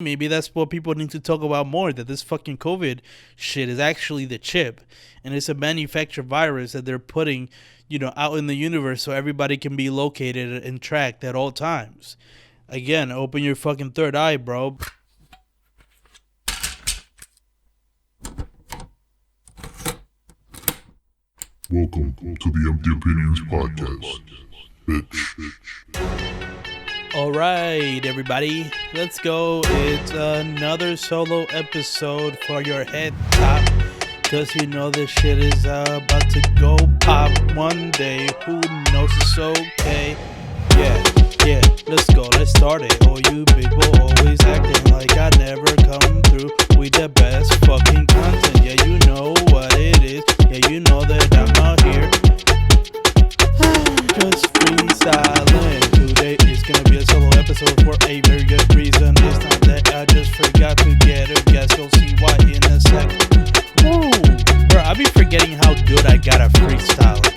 Maybe that's what people need to talk about more, that this fucking COVID shit is actually the chip. And it's a manufactured virus that they're putting, out in the universe so everybody can be located and tracked at all times. Again, open your fucking third eye, bro. Welcome to the Empty Opinions Podcast, bitch. Alright, everybody, let's go. It's another solo episode for your head top. Because you know this shit is about to go pop one day. Who knows it's okay? Yeah, let's go, let's start it. Oh, you people always acting like I never come through with the best fucking content. Yeah, you know what it is. Yeah, you know that I'm out here just freestyling. Today is gonna be a solo episode for a very good reason. It's not that I just forgot to get a guest. You'll see why in a second. Woo! Bro, I be forgetting how good I got at freestyling.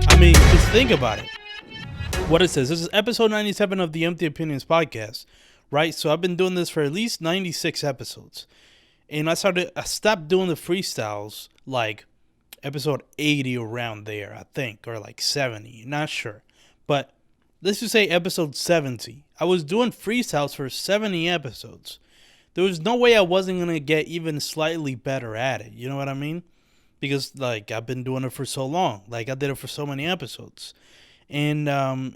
I mean, just think about it. What is this? This is episode 97 of the Empty Opinions Podcast, right? So I've been doing this for at least 96 episodes. And I stopped doing the freestyles like episode 80 around there, I think, or like 70, not sure. But let's just say episode 70. I was doing freestyles for 70 episodes. There was no way I wasn't going to get even slightly better at it. You know what I mean? Because, like, I've been doing it for so long. Like, I did it for so many episodes. And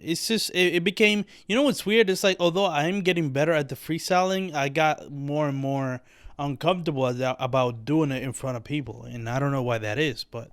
it's just, it became, you know what's weird? It's like, although I'm getting better at the freestyling, I got more and more uncomfortable about doing it in front of people. And I don't know why that is, but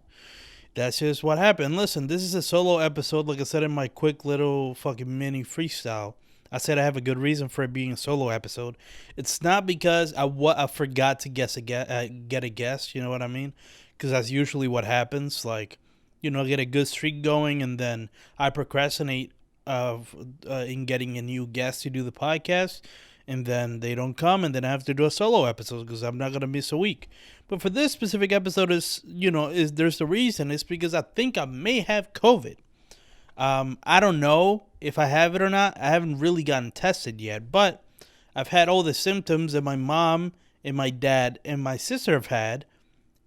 that's just what happened. Listen, this is a solo episode. Like I said in my quick little fucking mini freestyle, I said I have a good reason for it being a solo episode. It's not because I forgot to get a guest, you know what I mean? Because that's usually what happens. Like, get a good streak going, and then I procrastinate in getting a new guest to do the podcast, and then they don't come, and then I have to do a solo episode because I'm not going to miss a week. But for this specific episode there's the reason. It's because I think I may have COVID. I don't know if I have it or not. I haven't really gotten tested yet, but I've had all the symptoms that my mom and my dad and my sister have had.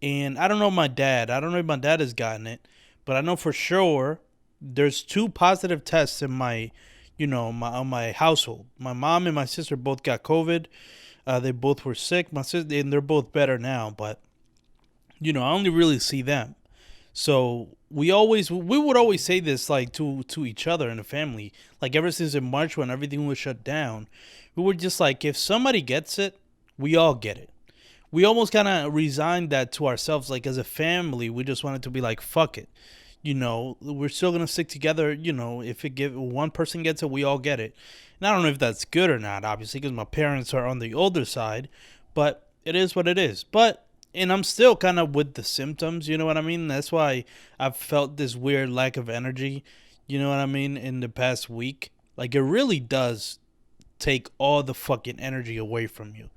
And I don't know my dad. I don't know if my dad has gotten it, but I know for sure there's 2 positive tests in my my household. My mom and my sister both got COVID. They both were sick. My sister, and they're both better now, but I only really see them. So we would always say this like to each other in the family. Like ever since in March when everything was shut down, we were just like, if somebody gets it, we all get it. We almost kind of resigned that to ourselves. Like as a family, we just wanted to be like, fuck it. We're still gonna stick together. If one person gets it, we all get it. And I don't know if that's good or not, obviously, because my parents are on the older side, but it is what it is. And I'm still kind of with the symptoms, you know what I mean? That's why I've felt this weird lack of energy, you know what I mean, in the past week. Like, it really does take all the fucking energy away from you.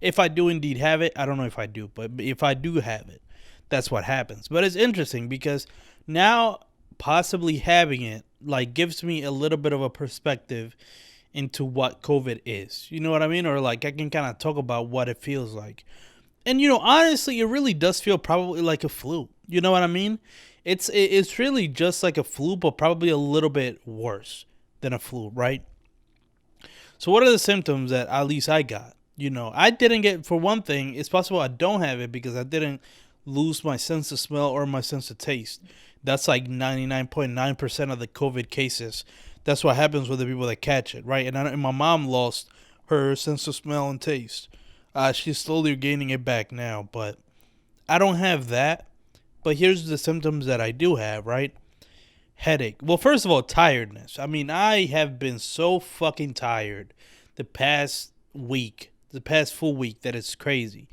If I do indeed have it, I don't know if I do, but if I do have it, that's what happens. But it's interesting because now possibly having it, like, gives me a little bit of a perspective into what COVID is. You know what I mean? Or, like, I can kind of talk about what it feels like. And, honestly, it really does feel probably like a flu. You know what I mean? It's really just like a flu, but probably a little bit worse than a flu, right? So what are the symptoms that at least I got? I didn't get, for one thing, it's possible I don't have it because I didn't lose my sense of smell or my sense of taste. That's like 99.9% of the COVID cases. That's what happens with the people that catch it, right? And my mom lost her sense of smell and taste. She's slowly gaining it back now, but I don't have that. But here's the symptoms that I do have, right? Headache. Well, first of all, tiredness. I mean, I have been so fucking tired the past full week that it's crazy.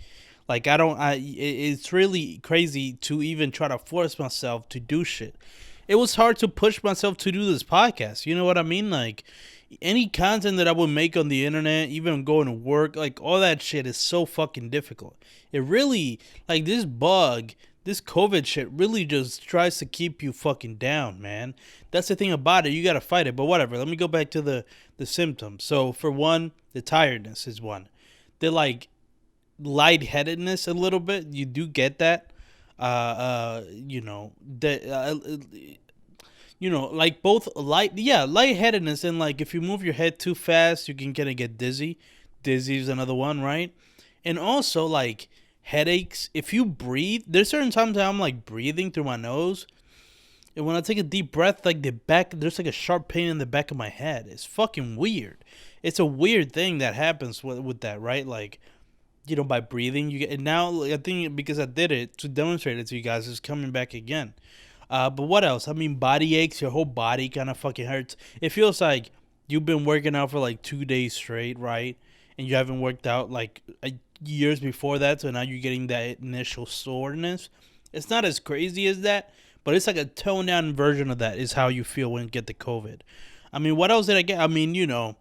Like, it's really crazy to even try to force myself to do shit. It was hard to push myself to do this podcast. You know what I mean? Like, any content that I would make on the internet, even going to work, like, all that shit is so fucking difficult. It really, like, this COVID shit really just tries to keep you fucking down, man. That's the thing about it. You gotta fight it, but whatever. Let me go back to the symptoms. So, for one, the tiredness is one. the like lightheadedness a little bit. You do get that. You know that. You know, like both lightheadedness and like if you move your head too fast, you can kind of get dizzy. Dizzy is another one, right? And also like headaches. If you breathe, there's certain times that I'm like breathing through my nose, and when I take a deep breath, like there's like a sharp pain in the back of my head. It's fucking weird. It's a weird thing that happens with that, right? Like, you know, by breathing, you get. And now like, I think because I did it to demonstrate it to you guys, it's coming back again. But what else? I mean, body aches. Your whole body kind of fucking hurts. It feels like you've been working out for like 2 days straight, right? And you haven't worked out like years before that, so now you're getting that initial soreness. It's not as crazy as that, but it's like a toned down version of that is how you feel when you get the COVID. I mean, what else did I get? I mean, you know,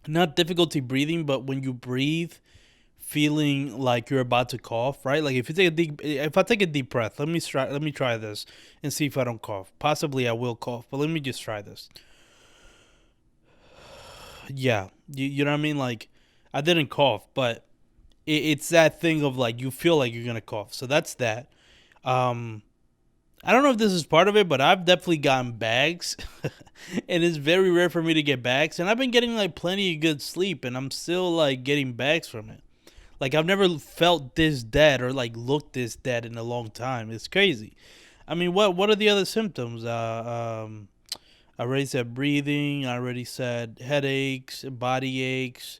not difficulty breathing, but when you breathe, feeling like you're about to cough, right? Like if I take a deep breath, let me try this and see if I don't cough. Possibly I will cough, but let me just try this. Yeah, you know what I mean? Like I didn't cough, but it's that thing of like you feel like you're gonna cough. So that's that. Um, I don't know if this is part of it, but I've definitely gotten bags, and it's very rare for me to get bags. And I've been getting like plenty of good sleep, and I'm still like getting bags from it. Like I've never felt this dead or like looked this dead in a long time. It's crazy. I mean, what are the other symptoms? I already said breathing. I already said headaches, body aches,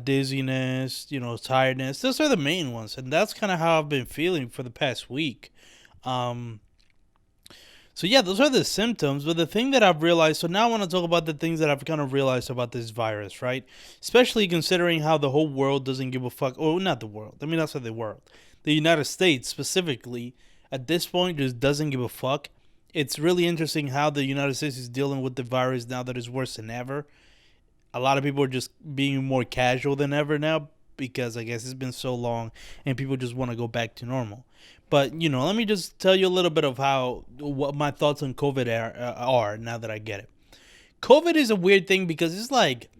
dizziness. You know, tiredness. Those are the main ones, and that's kind of how I've been feeling for the past week. Um, so yeah, those are the symptoms. But the thing that I've realized, so now I want to talk about the things that I've kind of realized about this virus, right? Especially considering how the whole world doesn't give a fuck. Oh, not the world. I mean, that's not the world. The United States specifically, at this point, just doesn't give a fuck. It's really interesting how the United States is dealing with the virus now that it's worse than ever. A lot of people are just being more casual than ever now because I guess it's been so long and people just want to go back to normal. But, you know, let me just tell you a little bit of what my thoughts on COVID are now that I get it. COVID is a weird thing because it's like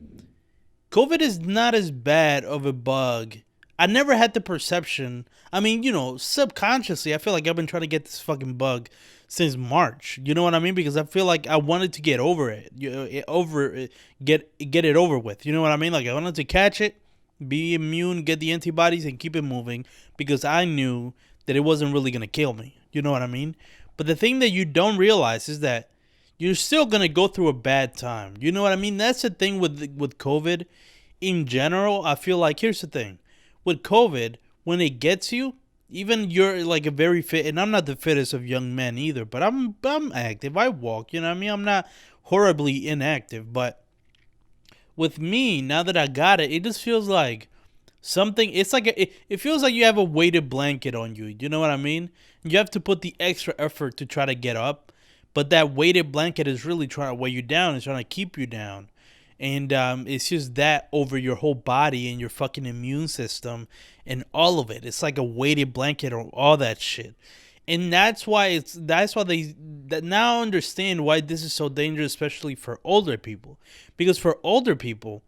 COVID is not as bad of a bug. I never had the perception. I mean, you know, subconsciously, I feel like I've been trying to get this fucking bug since March. You know what I mean? Because I feel like I wanted to get over it. Get it over with. You know what I mean? Like I wanted to catch it, be immune, get the antibodies, and keep it moving because I knew that it wasn't really gonna kill me. You know what I mean? But the thing that you don't realize is that you're still gonna go through a bad time. You know what I mean? That's the thing with COVID in general. I feel like here's the thing with COVID when it gets you. Even you're like a very fit, and I'm not the fittest of young men either, but I'm active. I walk, you know what I mean? I'm not horribly inactive, but with me, now that I got it, it just feels like something. It's like it feels like you have a weighted blanket on you. You know what I mean? You have to put the extra effort to try to get up, but that weighted blanket is really trying to weigh you down. It's trying to keep you down. And it's just that over your whole body and your fucking immune system and all of it. It's like a weighted blanket or all that shit. And that's why they that now understand why this is so dangerous, especially for older people. Because for older people,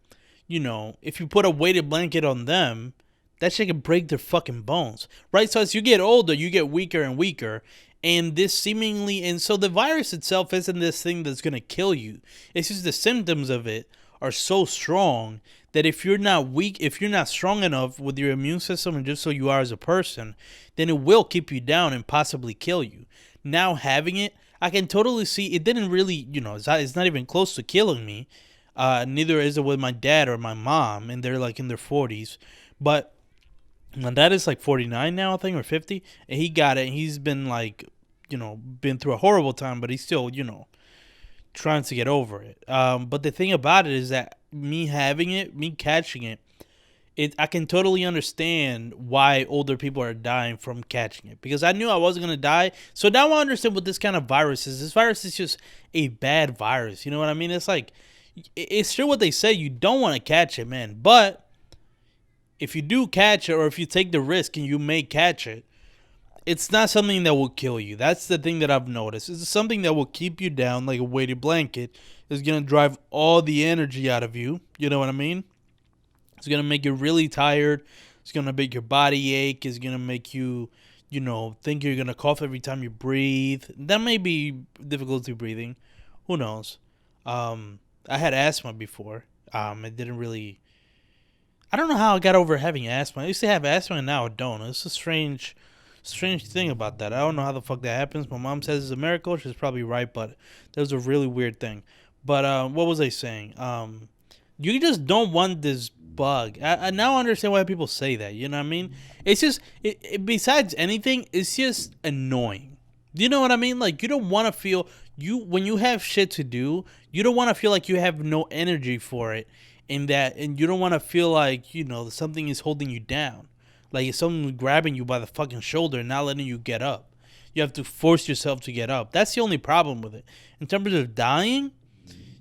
you know, if you put a weighted blanket on them, that shit can break their fucking bones. Right? So as you get older, you get weaker and weaker. And so the virus itself isn't this thing that's going to kill you. It's just the symptoms of it are so strong that if you're not strong enough with your immune system and just so you are as a person, then it will keep you down and possibly kill you. Now having it, I can totally see it didn't really, you know, it's not even close to killing me. Neither is it with my dad or my mom, and they're like in their 40s. But my dad is like 49 now, I think, or 50, and he got it, and he's been like, you know, been through a horrible time, but he's still, you know, trying to get over it. But the thing about it is that me having it, me catching it, I can totally understand why older people are dying from catching it. Because I knew I wasn't going to die. So now I understand what this kind of virus is. This virus is just a bad virus. You know what I mean? It's like, it's true what they say. You don't want to catch it, man. But if you do catch it, or if you take the risk and you may catch it, it's not something that will kill you. That's the thing that I've noticed. It's something that will keep you down like a weighted blanket. It's going to drive all the energy out of you. You know what I mean? It's going to make you really tired. It's going to make your body ache. It's going to make you, think you're going to cough every time you breathe. That may be difficulty breathing. Who knows? I had asthma before. It didn't really... I don't know how I got over having asthma. I used to have asthma and now I don't. It's a strange thing about that. I don't know how the fuck that happens. My mom says it's a miracle. She's probably right, but that was a really weird thing. But what was I saying? You just don't want this bug. I now understand why people say that. You know what I mean? It's just, besides anything, it's just annoying. Do you know what I mean? Like, you don't want to feel, when you have shit to do, you don't want to feel like you have no energy for it. And you don't want to feel like, something is holding you down. Like if someone grabbing you by the fucking shoulder and not letting you get up. You have to force yourself to get up. That's the only problem with it. In terms of dying,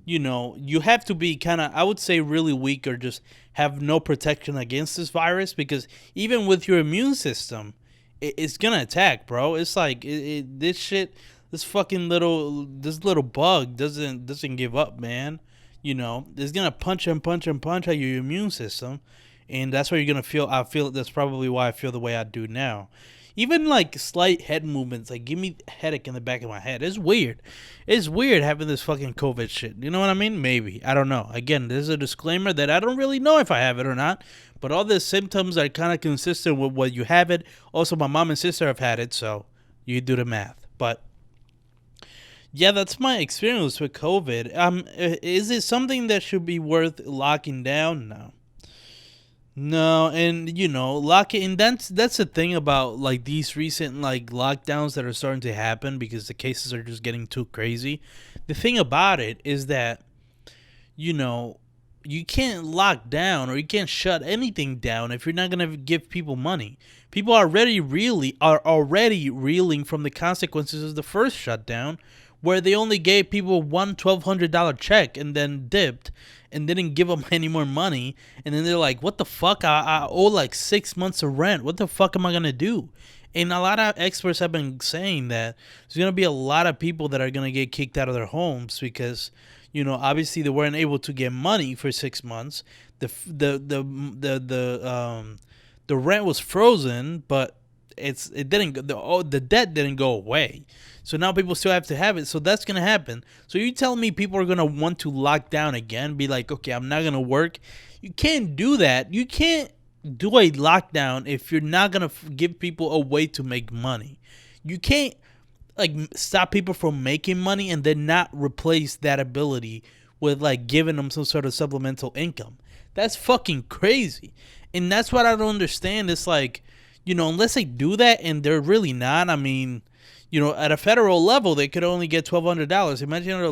you have to be kind of, I would say, really weak or just have no protection against this virus, because even with your immune system, it's gonna attack, bro. It's like this shit, this little bug doesn't give up, man. It's gonna punch and punch and punch at your immune system, and that's what you're gonna feel. I feel that's probably why I feel the way I do now. Even like slight head movements, like give me a headache in the back of my head. It's weird. It's weird having this fucking COVID shit. You know what I mean? Maybe. I don't know. Again, there's a disclaimer that I don't really know if I have it or not. But all the symptoms are kind of consistent with what you have it. Also, my mom and sister have had it, so you do the math. But yeah, that's my experience with COVID. Is it something that should be worth locking down? No, and locking. That's the thing about like these recent like lockdowns that are starting to happen, because the cases are just getting too crazy. The thing about it is that you can't lock down or you can't shut anything down if you're not gonna give people money. People are already reeling from the consequences of the first shutdown, where they only gave people one $1,200 check and then dipped and didn't give them any more money. And then they're like, what the fuck? I owe like 6 months of rent. What the fuck am I going to do? And a lot of experts have been saying that there's going to be a lot of people that are going to get kicked out of their homes because, obviously they weren't able to get money for 6 months. The rent was frozen, but the debt didn't go away. So now people still have to have it. So that's going to happen. So you tell me people are going to want to lock down again, be like, okay, I'm not going to work. You can't do that. You can't do a lockdown if you're not going to give people a way to make money. You can't stop people from making money and then not replace that ability with giving them some sort of supplemental income. That's fucking crazy. And that's what I don't understand. It's unless they do that, and they're really not, I mean, at a federal level, they could only get $1,200. Imagine at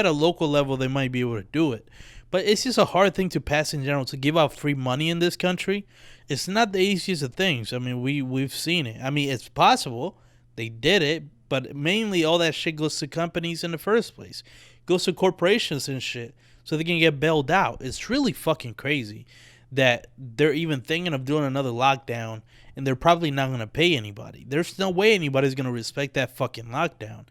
a local level, they might be able to do it. But it's just a hard thing to pass in general, to give out free money in this country. It's not the easiest of things. I mean, we've seen it. I mean, it's possible. They did it, but mainly all that shit goes to companies in the first place. It goes to corporations and shit, so they can get bailed out. It's really fucking crazy that they're even thinking of doing another lockdown, and they're probably not going to pay anybody. There's no way anybody's going to respect that fucking lockdown.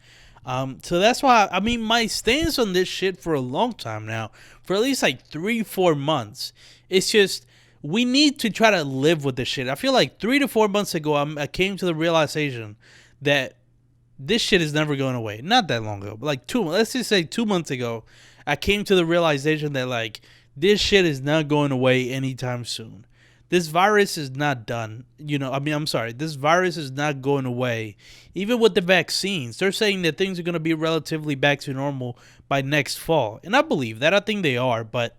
So that's why, I mean, my stance on this shit for a long time now, for at least 3-4 months, it's just, we need to try to live with this shit. I feel like 3 to 4 months ago, I came to the realization that this shit is never going away. Not that long ago, but let's just say 2 months ago, I came to the realization that this shit is not going away anytime soon. This virus is not done. This virus is not going away. Even with the vaccines, they're saying that things are going to be relatively back to normal by next fall. And I believe that. I think they are. But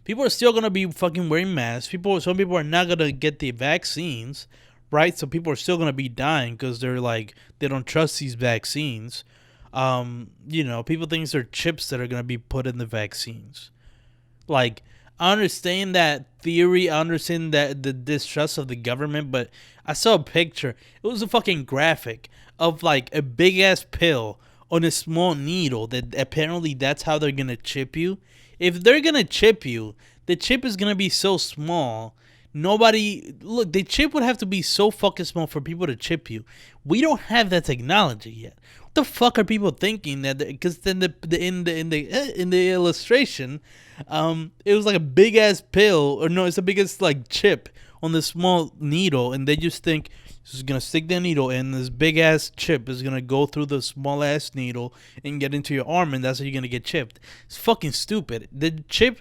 people are still going to be fucking wearing masks. Some people are not going to get the vaccines, right? So people are still going to be dying because they're they don't trust these vaccines. People think they're chips that are going to be put in the vaccines. I understand that theory. I understand that the distrust of the government, but I saw a picture. It was a fucking graphic of a big ass pill on a small needle that apparently that's how they're going to chip you. If they're going to chip you, the chip is going to be so small. The chip would have to be so fucking small for people to chip you. We don't have that technology yet. What the fuck are people thinking that? Because then in the illustration, it was like a big ass pill, or no, it's the biggest like chip on this small needle, and they just think this is gonna stick the needle in. This big ass chip is gonna go through the small ass needle and get into your arm, and that's how you're gonna get chipped. It's fucking stupid. The chip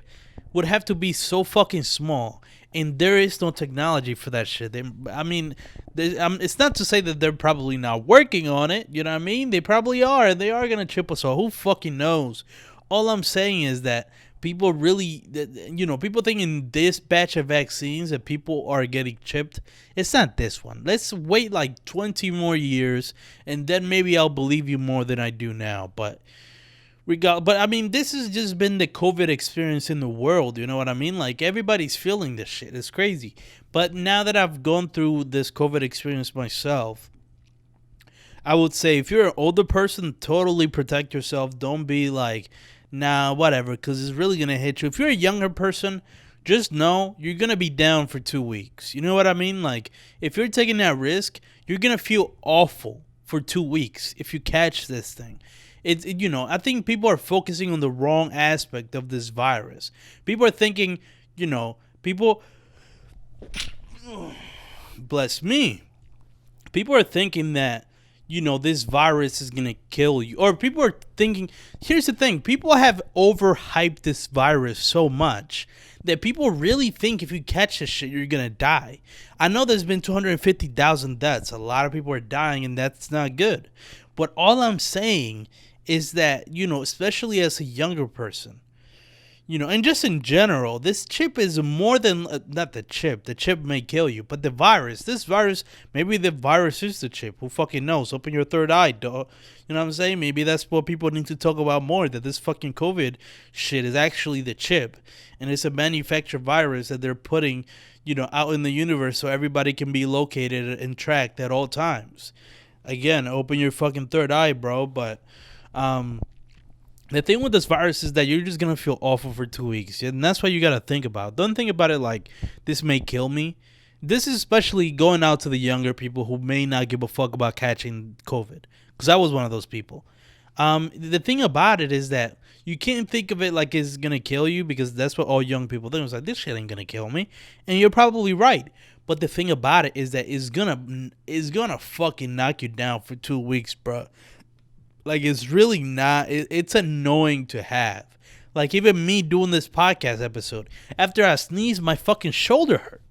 would have to be so fucking small, and there is no technology for that shit. It's not to say that they're probably not working on it. You know what I mean? They probably are. They are gonna chip us all. Who fucking knows? All I'm saying is that people really, people thinking this batch of vaccines that people are getting chipped. It's not this one. Let's wait like 20 more years, and then maybe I'll believe you more than I do now. But this has just been the COVID experience in the world. You know what I mean? Like, everybody's feeling this shit. It's crazy. But now that I've gone through this COVID experience myself, I would say if you're an older person, totally protect yourself. Don't be like, nah, whatever, because it's really going to hit you. If you're a younger person, just know you're going to be down for 2 weeks. You know what I mean? Like, if you're taking that risk, you're going to feel awful for 2 weeks if you catch this thing. I think people are focusing on the wrong aspect of this virus. People are thinking, bless me. People are thinking that, this virus is going to kill you. Or people are thinking, here's the thing. People have overhyped this virus so much that people really think if you catch this shit, you're going to die. I know there's been 250,000 deaths. A lot of people are dying, and that's not good. But all I'm saying is that, especially as a younger person, and just in general, this chip is more than, not the chip may kill you, but this virus, maybe the virus is the chip, who fucking knows, open your third eye, dog. You know what I'm saying? Maybe that's what people need to talk about more, that this fucking COVID shit is actually the chip, and it's a manufactured virus that they're putting, out in the universe so everybody can be located and tracked at all times. Again, open your fucking third eye, bro, but the thing with this virus is that you're just going to feel awful for 2 weeks. And that's what you got to think about. Don't think about it like this may kill me. This is especially going out to the younger people who may not give a fuck about catching COVID. Because I was one of those people. The thing about it is that you can't think of it like it's going to kill you, because that's what all young people think. It's like, this shit ain't going to kill me. And you're probably right. But the thing about it is that it's gonna fucking knock you down for 2 weeks, bro. Like, it's really not. It's annoying to have. Like, even me doing this podcast episode, after I sneezed, my fucking shoulder hurt.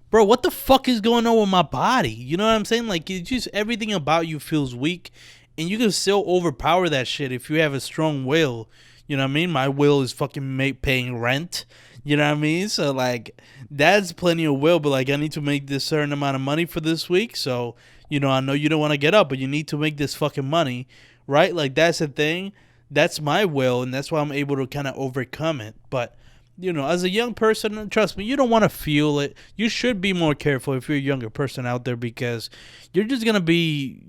Bro, what the fuck is going on with my body? You know what I'm saying? Like, it's just everything about you feels weak, and you can still overpower that shit if you have a strong will. You know what I mean? My will is fucking paying rent. You know what I mean? So, like, that's plenty of will, but, like, I need to make this certain amount of money for this week. So, I know you don't want to get up, but you need to make this fucking money, right? Like, that's the thing. That's my will, and that's why I'm able to kind of overcome it. But, as a young person, trust me, you don't want to feel it. You should be more careful if you're a younger person out there, because you're just gonna be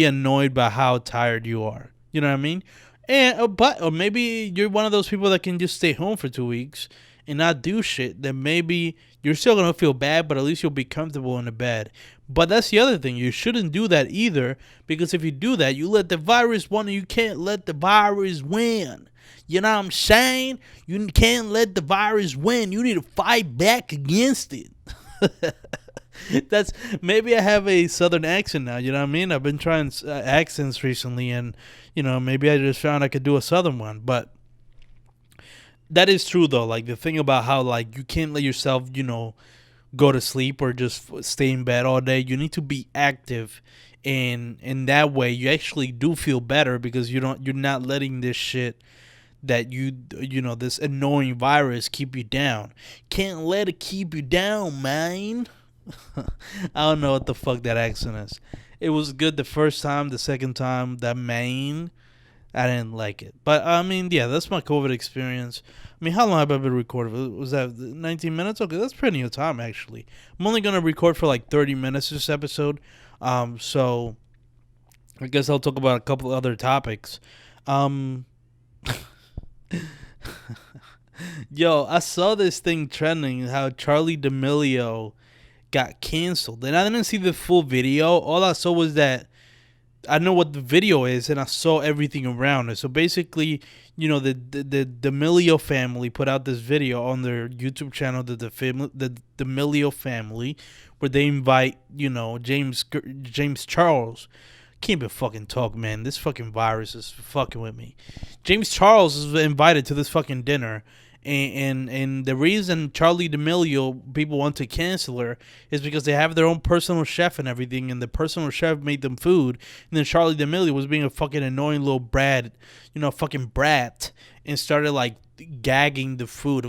annoyed by how tired you are. You know what I mean? Or maybe you're one of those people that can just stay home for 2 weeks and not do shit. Then maybe you're still gonna feel bad, but at least you'll be comfortable in the bed. But that's the other thing. You shouldn't do that either, because if you do that, you let the virus win, and you can't let the virus win. You know what I'm saying? You can't let the virus win. You need to fight back against it. That's, maybe I have a southern accent now. You know what I mean? I've been trying accents recently, and maybe I just found I could do a southern one. But that is true, though. Like, the thing about how, like, you can't let yourself, go to sleep or just stay in bed all day. You need to be active, and in that way you actually do feel better, because you're not letting this shit that this annoying virus keep you down. Can't let it keep you down, man. I don't know what the fuck that accent is. It was good the first time. The second time, that main, I didn't like it. But yeah, that's my COVID experience. How long have I been recording? Was that 19 minutes? Okay, that's plenty of time, actually. I'm only going to record for like 30 minutes this episode. So I guess I'll talk about a couple other topics. Yo, I saw this thing trending, how Charli D'Amelio got canceled. And I didn't see the full video. All I saw was that I know what the video is, and I saw everything around it. So basically, the D'Amelio family put out this video on their YouTube channel, the D'Amelio family, where they invite James Charles. Can't even fucking talk, man. This fucking virus is fucking with me. James Charles is invited to this fucking dinner. And the reason Charli D'Amelio people want to cancel her is because they have their own personal chef and everything, and the personal chef made them food, and then Charli D'Amelio was being a fucking annoying little fucking brat, and started like gagging the food,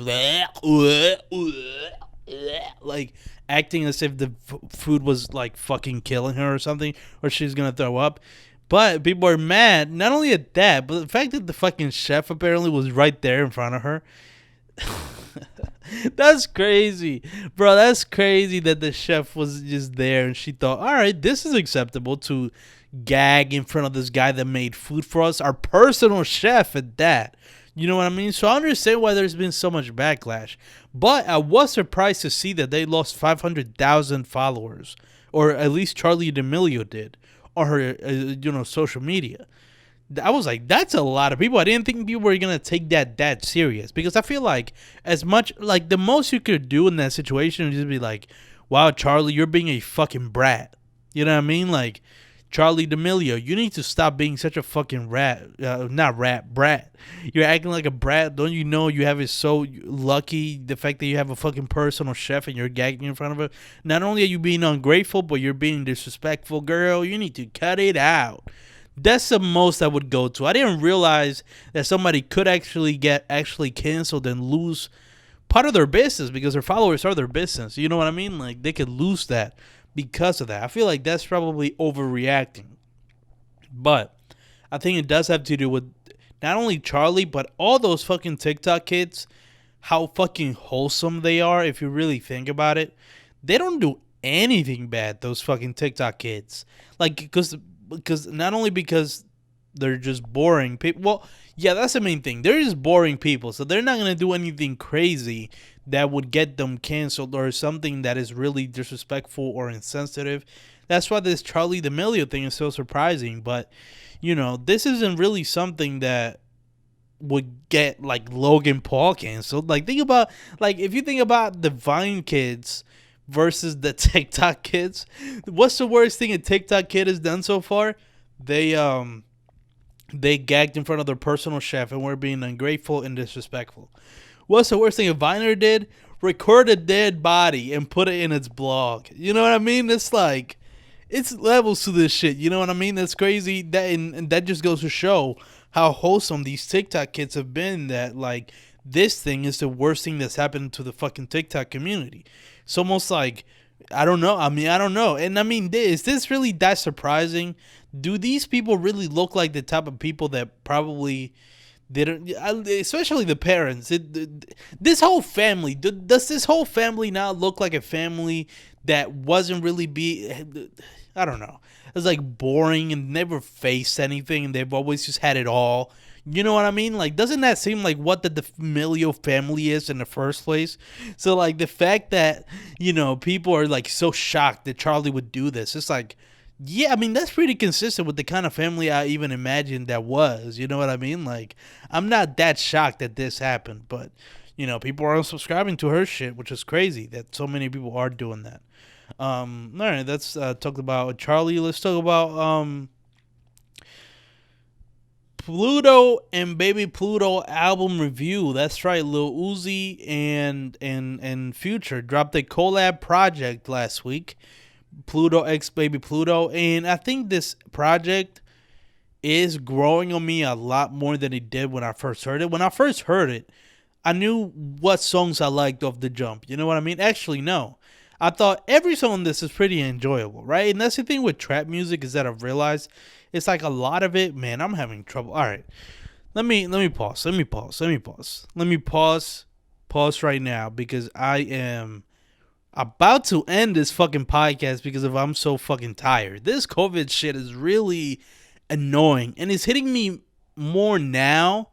like acting as if the food was like fucking killing her or something, or she's gonna throw up. But people are mad, not only at that, but the fact that the fucking chef apparently was right there in front of her. That's crazy, bro. That's crazy that the chef was just there and she thought, all right, this is acceptable to gag in front of this guy that made food for us, our personal chef at that. You know what I mean? So I understand why there's been so much backlash. But I was surprised to see that they lost 500,000 followers, or at least Charli D'Amelio did, on her social media. I was like, that's a lot of people. I didn't think people were gonna take that serious, because I feel like as much like the most you could do in that situation is just be like, wow, Charli, you're being a fucking brat. You know what I mean? Like, Charli D'Amelio, you need to stop being such a fucking brat. You're acting like a brat. Don't you know you have it so lucky, the fact that you have a fucking personal chef and you're gagging in front of it? Not only are you being ungrateful, but you're being disrespectful, girl. You need to cut it out. That's the most I would go to. I didn't realize that somebody could actually get canceled and lose part of their business, because their followers are their business. You know what I mean? Like, they could lose that because of that. I feel like that's probably overreacting. But I think it does have to do with not only Charli, but all those fucking TikTok kids, how fucking wholesome they are if you really think about it. They don't do anything bad, those fucking TikTok kids. Like, because not only because they're just boring people. Well, yeah, that's the main thing. They're just boring people, so they're not gonna do anything crazy that would get them canceled or something that is really disrespectful or insensitive. That's why this Charli D'Amelio thing is so surprising. But this isn't really something that would get like Logan Paul canceled. Like, think about, like, if you think about the Vine kids versus the TikTok kids, what's the worst thing a TikTok kid has done so far? They gagged in front of their personal chef and were being ungrateful and disrespectful. What's the worst thing a Viner did? Record a dead body and put it in its blog. You know what I mean? It's like, it's levels to this shit. You know what I mean? That's crazy. And that just goes to show how wholesome these TikTok kids have been, that like this thing is the worst thing that's happened to the fucking TikTok community. It's almost like, I don't know. And I mean, is this really that surprising? Do these people really look like the type of people that probably didn't, especially the parents? This whole family, does this whole family not look like a family that wasn't really I don't know. It's like boring and never faced anything, and they've always just had it all. You know what I mean? Like, doesn't that seem like what the D'Amelio family is in the first place? So, like, the fact that, people are, like, so shocked that Charli would do this, it's like, yeah, I mean, that's pretty consistent with the kind of family I even imagined that was. You know what I mean? Like, I'm not that shocked that this happened, but, people are unsubscribing to her shit, which is crazy that so many people are doing that. All right, that's talked about Charli. Let's talk about, Pluto and Baby Pluto album review. That's right, Lil Uzi and Future dropped a collab project last week, Pluto x Baby Pluto, and I think this project is growing on me a lot more than it did when I first heard it. When I first heard it, I knew what songs I liked off the jump. You know what I mean? Actually, no. I thought every song on this is pretty enjoyable, right? And that's the thing with trap music, is that I've realized it's like a lot of it, man, I'm having trouble. All right. Let me pause. Let me pause right now, because I am about to end this fucking podcast because I'm so fucking tired. This COVID shit is really annoying, and it's hitting me more now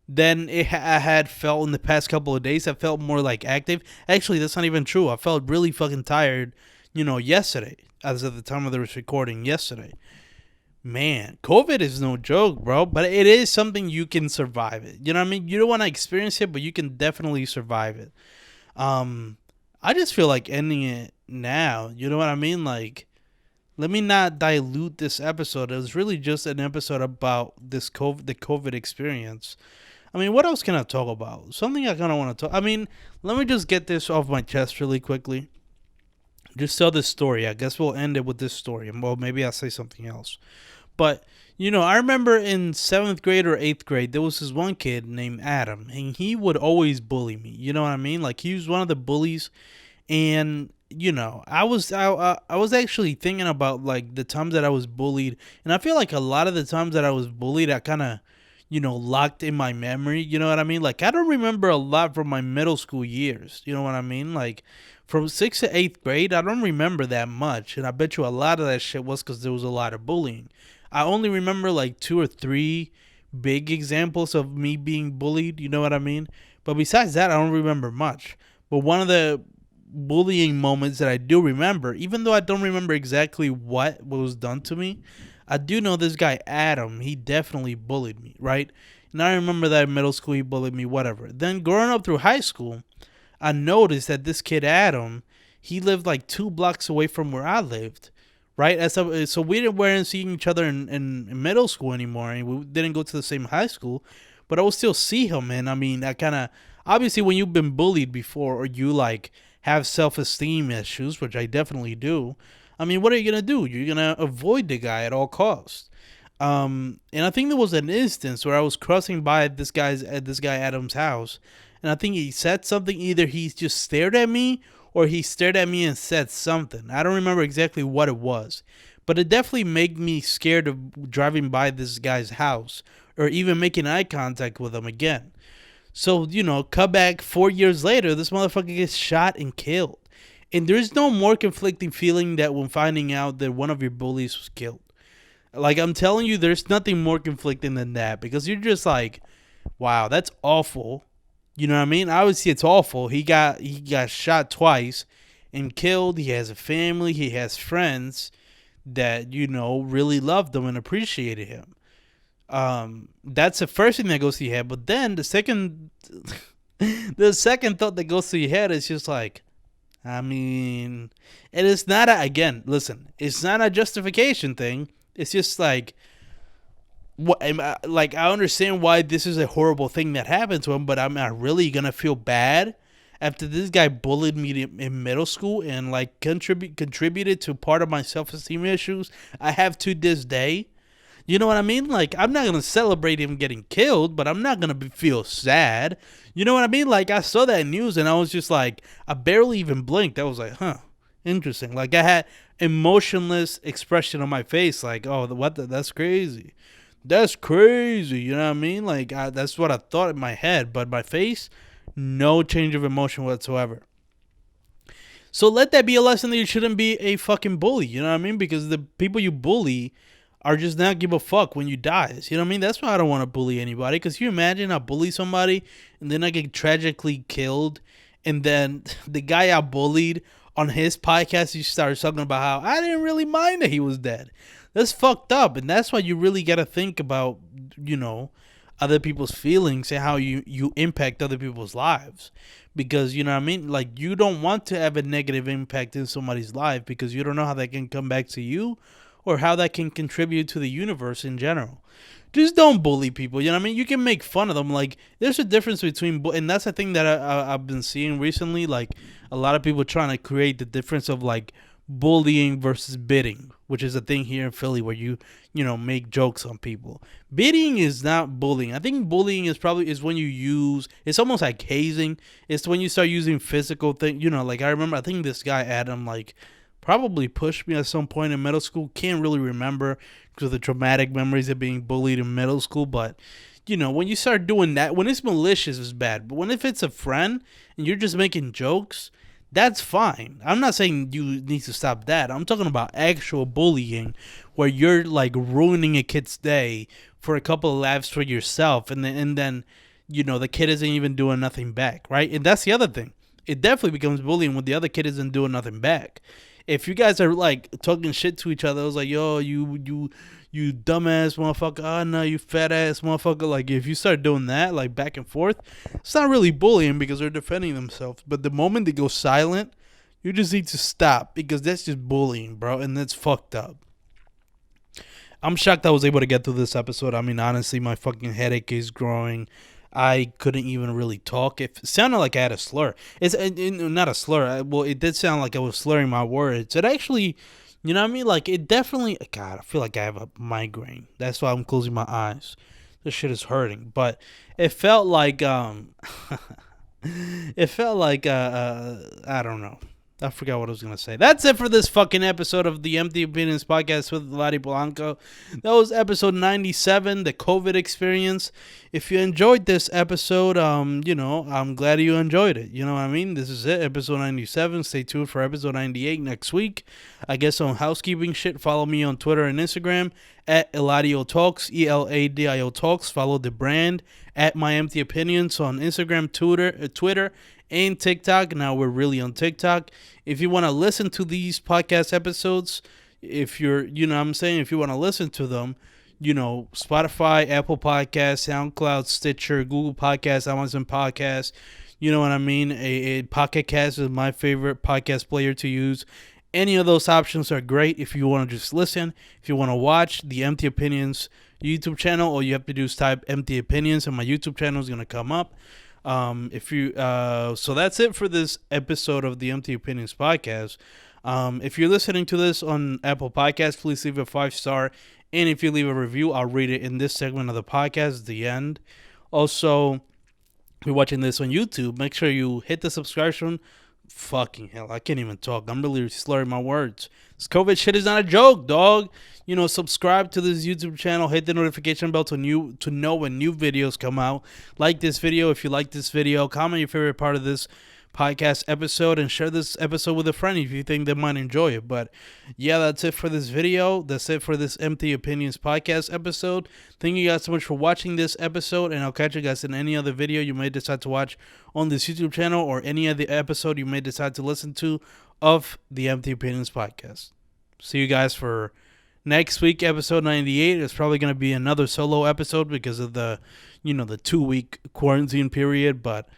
than I had felt in the past couple of days. I felt more like active. Actually, that's not even true. I felt really fucking tired, yesterday, as of the time of this recording yesterday. man, COVID is no joke, bro. But it is something you can survive it. You know what I mean? You don't want to experience it, but you can definitely survive it. I just feel like ending it now. You know what I mean? Like, let me not dilute this episode. It was really just an episode about the COVID experience. I mean, what else can I talk about? Something I kind of want to talk. I mean, let me just get this off my chest really quickly. Just tell this story. I guess we'll end it with this story. Well, maybe I'll say something else. But, I remember in 7th grade or 8th grade, there was this one kid named Adam, and he would always bully me. You know what I mean? Like, he was one of the bullies. And, I was actually thinking about, like, the times that I was bullied. And I feel like a lot of the times that I was bullied, I kind of, locked in my memory. You know what I mean? Like, I don't remember a lot from my middle school years. You know what I mean? Like, from 6th to 8th grade, I don't remember that much. And I bet you a lot of that shit was because there was a lot of bullying. I only remember like 2 or 3 big examples of me being bullied. You know what I mean? But besides that, I don't remember much. But one of the bullying moments that I do remember, even though I don't remember exactly what was done to me, I do know this guy, Adam, he definitely bullied me, right? And I remember that in middle school, he bullied me, whatever. Then growing up through high school, I noticed that this kid, Adam, he lived like 2 blocks away from where I lived, right? So we weren't seeing each other in middle school anymore, and we didn't go to the same high school, but I would still see him, and I mean, I kind of, obviously when you've been bullied before, or you like have self-esteem issues, which I definitely do, I mean, what are you going to do? You're going to avoid the guy at all costs. And I think there was an instance where I was crossing by this guy Adam's house, and I think he said something. Either he just stared at me, or he stared at me and said something. I don't remember exactly what it was, but it definitely made me scared of driving by this guy's house, or even making eye contact with him again. So, cut back 4 years later, this motherfucker gets shot and killed. And there's no more conflicting feeling that when finding out that one of your bullies was killed. Like, I'm telling you, there's nothing more conflicting than that, because you're just like, wow, that's awful. You know what I mean? Obviously, it's awful. He got shot twice and killed. He has a family. He has friends that, really loved him and appreciated him. That's the first thing that goes to your head. But then the second thought that goes to your head is just like, I mean, and it's not it's not a justification thing. It's just like, I understand why this is a horrible thing that happened to him, but I'm not really gonna feel bad after this guy bullied me in middle school and like contributed to part of my self-esteem issues I have to this day. You know what I mean? Like, I'm not going to celebrate him getting killed, but I'm not going to feel sad. You know what I mean? Like, I saw that news and I was just like, I barely even blinked. I was like, huh, interesting. Like, I had emotionless expression on my face. Like, oh, that's crazy. That's crazy. You know what I mean? Like, that's what I thought in my head. But my face, no change of emotion whatsoever. So let that be a lesson that you shouldn't be a fucking bully. You know what I mean? Because the people you bully are just not give a fuck when you die. You know what I mean? That's why I don't want to bully anybody. Because you imagine I bully somebody and then I get tragically killed. And then the guy I bullied on his podcast, he started talking about how I didn't really mind that he was dead. That's fucked up. And that's why you really got to think about, other people's feelings and how you impact other people's lives. Because, you know what I mean? Like, you don't want to have a negative impact in somebody's life because you don't know how that can come back to you, or how that can contribute to the universe in general. Just don't bully people. You know what I mean? You can make fun of them. Like, there's a difference between, and that's the thing that I've been seeing recently. Like, a lot of people trying to create the difference of like bullying versus bidding, which is a thing here in Philly where you make jokes on people. Bidding is not bullying. I think bullying is when you use, it's almost like hazing. It's when you start using physical things. Like, I remember, I think this guy Adam like probably pushed me at some point in middle school. Can't really remember because of the traumatic memories of being bullied in middle school. But, when you start doing that, when it's malicious, it's bad. But if it's a friend and you're just making jokes, that's fine. I'm not saying you need to stop that. I'm talking about actual bullying where you're like ruining a kid's day for a couple of laughs for yourself. And then the kid isn't even doing nothing back, right? And that's the other thing. It definitely becomes bullying when the other kid isn't doing nothing back. if you guys are like talking shit to each other, it was like, yo, you dumbass motherfucker, oh no, you fat ass motherfucker. Like, if you start doing that, like back and forth, it's not really bullying because they're defending themselves. But the moment they go silent, you just need to stop because that's just bullying, bro, and that's fucked up. I'm shocked I was able to get through this episode. I mean, honestly, my fucking headache is growing. I couldn't even really talk. It sounded like I had a slur. It's not a slur. Well, it did sound like I was slurring my words. It actually, you know what I mean? Like, it definitely, God, I feel like I have a migraine. That's why I'm closing my eyes. This shit is hurting. But it felt like, it felt like, I don't know. I forgot what I was going to say. That's it for this fucking episode of the Empty Opinions podcast with Lari Blanco. That was episode 97, the COVID experience. If you enjoyed this episode, I'm glad you enjoyed it. You know what I mean? This is it, episode 97. Stay tuned for episode 98 next week. I guess on housekeeping shit, follow me on Twitter and Instagram at Eladio Talks, ELADIO Talks. Follow the brand at My Empty Opinions on Instagram, Twitter, and TikTok. Now we're really on TikTok. If you want to listen to these podcast episodes, if you're, if you want to listen to them, Spotify, Apple Podcasts, SoundCloud, Stitcher, Google Podcasts, Amazon Podcasts, you know what I mean? A Pocket Cast is my favorite podcast player to use. Any of those options are great if you want to just listen. If you want to watch the Empty Opinions YouTube channel, all you have to do is type Empty Opinions and my YouTube channel is going to come up. So that's it for this episode of the Empty Opinions podcast. If you're listening to this on Apple Podcasts, please leave a 5-star. And if you leave a review, I'll read it in this segment of the podcast at the end. Also, if you're watching this on YouTube, make sure you hit the subscription. Fucking hell, I can't even talk. I'm really slurring my words. This COVID shit is not a joke, dog. Subscribe to this YouTube channel. Hit the notification bell to know when new videos come out. Like this video if you like this video. Comment your favorite part of this podcast episode and share this episode with a friend if you think they might enjoy it. But yeah, that's it for this video. That's it for this Empty Opinions podcast episode. Thank you guys so much for watching this episode, and I'll catch you guys in any other video you may decide to watch on this YouTube channel or any other episode you may decide to listen to of the Empty Opinions podcast. See you guys for next week, episode 98. It's probably going to be another solo episode because of the 2-week quarantine period, but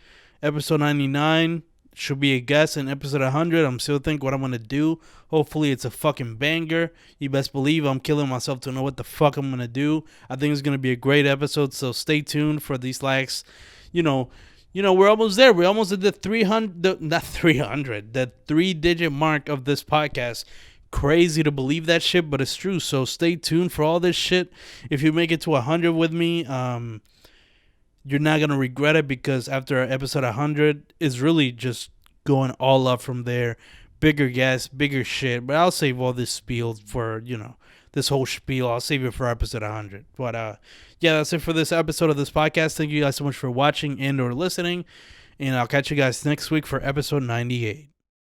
episode 99 should be a guest, and episode 100, I'm still thinking what I'm going to do. Hopefully it's a fucking banger. You best believe I'm killing myself to know what the fuck I'm going to do. I think it's going to be a great episode, so stay tuned for these likes. We're almost there. We're almost at the 3-digit mark of this podcast. Crazy to believe that shit, but it's true. So stay tuned for all this shit. If you make it to 100 with me, you're not going to regret it, because after episode 100, it's really just going all up from there. Bigger guests, bigger shit. But I'll save all this spiel for, this whole spiel. I'll save it for episode 100. But, yeah, that's it for this episode of this podcast. Thank you guys so much for watching and or listening. And I'll catch you guys next week for episode 98.